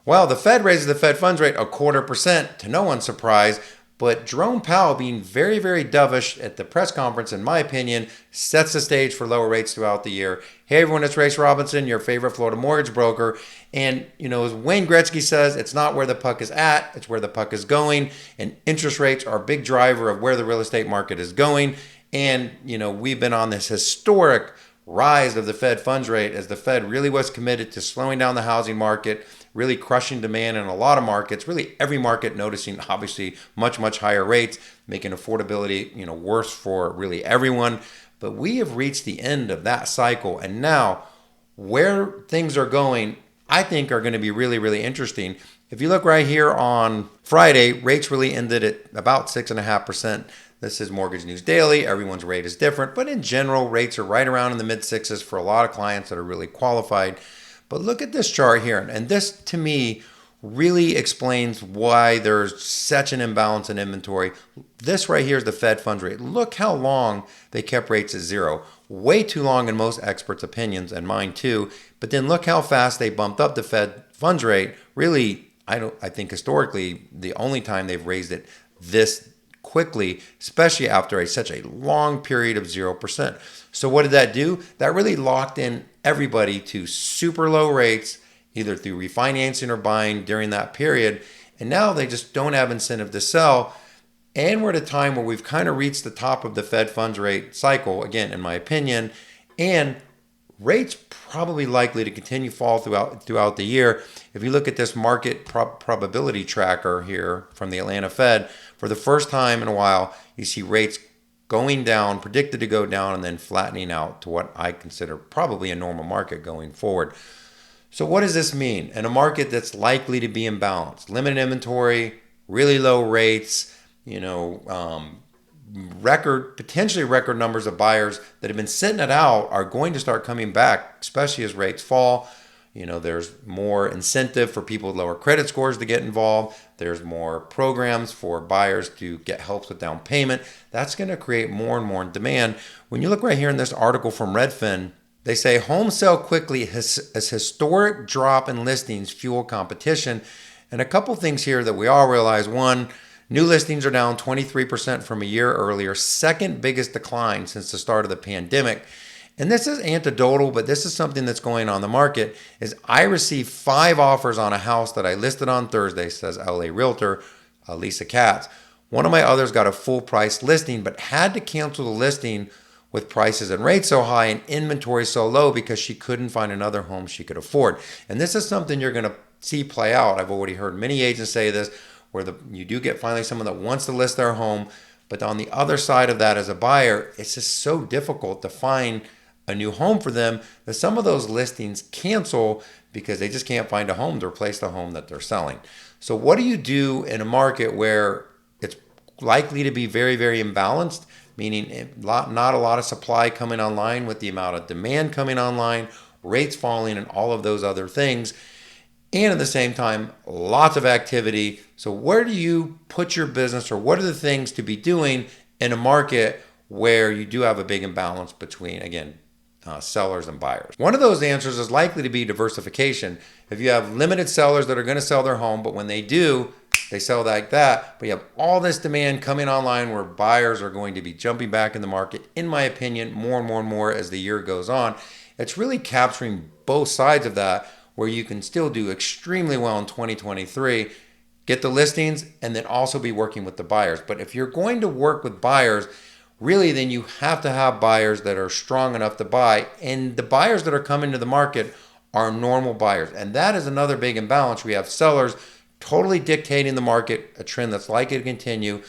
Well, the Fed raises the Fed funds rate 0.25% to no one's surprise, but Jerome Powell being very, very dovish at the press conference, in my opinion, sets the stage for lower rates throughout the year. Hey everyone, it's Rayce Robinson, your favorite Florida mortgage broker. And as Wayne Gretzky says, it's not where the puck is at, it's where the puck is going. And interest rates are a big driver of where the real estate market is going. And, we've been on this historic rise of the Fed funds rate as the Fed really was committed to slowing down the housing market, really crushing demand in a lot of markets, really every market noticing obviously much, much higher rates, making affordability, worse for really everyone. But we have reached the end of that cycle. And now where things are going, I think are going to be really, really interesting. If you look right here on Friday, rates really ended at about 6.5%. This is Mortgage News Daily. Everyone's rate is different, but in general, rates are right around in the mid sixes for a lot of clients that are really qualified. But look at this chart here. And this, to me, really explains why there's such an imbalance in inventory. This right here is the Fed funds rate. Look how long they kept rates at zero. Way too long in most experts' opinions, and mine too. But then look how fast they bumped up the Fed funds rate. Really, I think historically, the only time they've raised it this quickly, especially after such a long period of 0%. So what did that do? That really locked in everybody to super low rates, either through refinancing or buying during that period. And now they just don't have incentive to sell. And we're at a time where we've kind of reached the top of the Fed funds rate cycle, again, in my opinion. And rates probably likely to continue fall throughout the year. If you look at this market probability tracker here from the Atlanta Fed, for the first time in a while, you see rates going down, predicted to go down, and then flattening out to what I consider probably a normal market going forward. So what does this mean? In a market that's likely to be imbalanced, limited inventory, really low rates, potentially record numbers of buyers that have been sitting it out are going to start coming back, especially as rates fall. There's more incentive for people with lower credit scores to get involved. There's more programs for buyers to get help with down payment. That's going to create more and more demand. When you look right here in this article from Redfin, they say homes sell quickly as historic drop in listings fuel competition. And a couple things here that we all realize. One, new listings are down 23% from a year earlier, second biggest decline since the start of the pandemic. And this is anecdotal, but this is something that's going on in the market, is I received 5 offers on a house that I listed on Thursday, says LA Realtor, Lisa Katz. One of my others got a full price listing, but had to cancel the listing with prices and rates so high and inventory so low because she couldn't find another home she could afford. And this is something you're going to see play out. I've already heard many agents say this, where you do get finally someone that wants to list their home, but on the other side of that as a buyer, it's just so difficult to find a new home for them that some of those listings cancel because they just can't find a home to replace the home that they're selling. So what do you do in a market where it's likely to be very, very imbalanced, meaning not a lot of supply coming online with the amount of demand coming online, rates falling, and all of those other things, and at the same time, lots of activity? So where do you put your business, or what are the things to be doing in a market where you do have a big imbalance between, again, sellers and buyers? One of those answers is likely to be diversification. If you have limited sellers that are going to sell their home, but when they do, they sell like that, but you have all this demand coming online where buyers are going to be jumping back in the market, in my opinion, more and more and more as the year goes on. It's really capturing both sides of that, where you can still do extremely well in 2023, get the listings, and then also be working with the buyers. But if you're going to work with buyers, really, then you have to have buyers that are strong enough to buy. And the buyers that are coming to the market are normal buyers. And that is another big imbalance. We have sellers totally dictating the market, a trend that's likely to continue.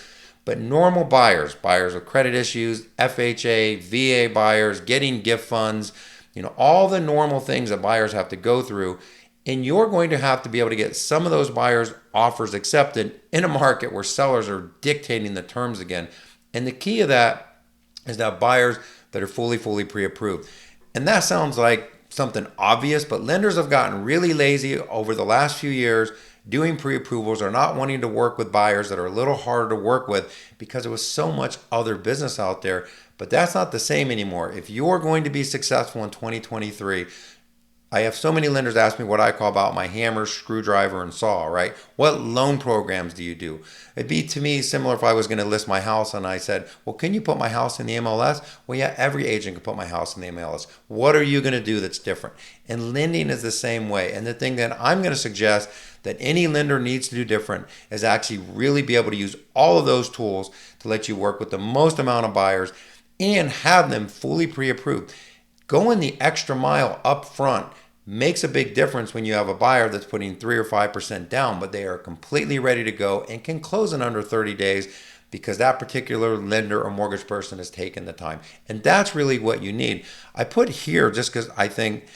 But normal buyers with credit issues, FHA, VA buyers, getting gift funds, all the normal things that buyers have to go through. And you're going to have to be able to get some of those buyers' offers accepted in a market where sellers are dictating the terms again. And the key of that is to have buyers that are fully pre-approved. And that sounds like something obvious, but lenders have gotten really lazy over the last few years doing pre-approvals, or not wanting to work with buyers that are a little harder to work with because there was so much other business out there. But that's not the same anymore. If you're going to be successful in 2023, I have so many lenders ask me what I call about my hammer, screwdriver, and saw, right? What loan programs do you do? It'd be to me similar if I was going to list my house and I said, well, can you put my house in the MLS? Well, yeah, every agent can put my house in the MLS. What are you going to do that's different? And lending is the same way. And the thing that I'm going to suggest that any lender needs to do different is actually really be able to use all of those tools to let you work with the most amount of buyers and have them fully pre-approved. Going the extra mile up front makes a big difference when you have a buyer that's putting 3 or 5% down, but they are completely ready to go and can close in under 30 days because that particular lender or mortgage person has taken the time. And that's really what you need. I put here just because I think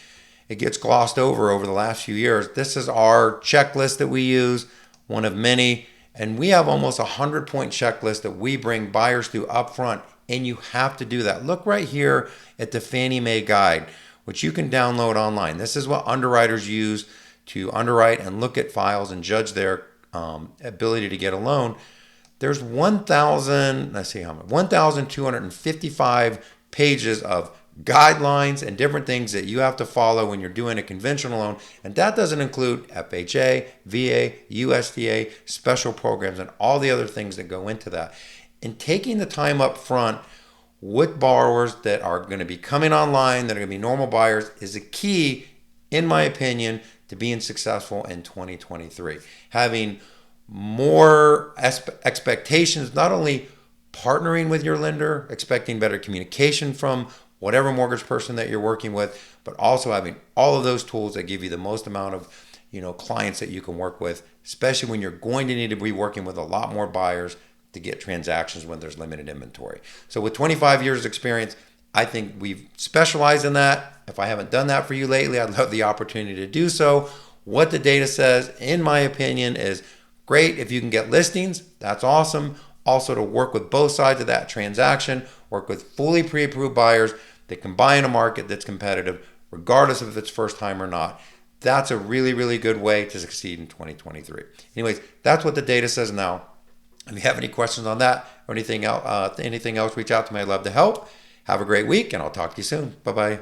it gets glossed over the last few years. This is our checklist that we use, one of many, and we have almost a 100-point checklist that we bring buyers through up front. And you have to do that. Look right here at the Fannie Mae guide, which you can download online. This is what underwriters use to underwrite and look at files and judge their ability to get a loan. There's 1,255 pages of guidelines and different things that you have to follow when you're doing a conventional loan. And that doesn't include FHA, VA, USDA, special programs, and all the other things that go into that. And taking the time up front with borrowers that are going to be coming online, that are going to be normal buyers, is a key, in my opinion, to being successful in 2023. Having more expectations, not only partnering with your lender, expecting better communication from whatever mortgage person that you're working with, but also having all of those tools that give you the most amount of clients that you can work with, especially when you're going to need to be working with a lot more buyers to get transactions when there's limited inventory. So with 25 years experience, I think we've specialized in that. If I haven't done that for you lately, I'd love the opportunity to do so. What the data says, in my opinion, is great. If you can get listings, that's awesome. Also to work with both sides of that transaction, work with fully pre-approved buyers that can buy in a market that's competitive, regardless of if it's first time or not. That's a really, really good way to succeed in 2023. Anyways, that's what the data says now. If you have any questions on that or anything else, reach out to me. I'd love to help. Have a great week, and I'll talk to you soon. Bye-bye.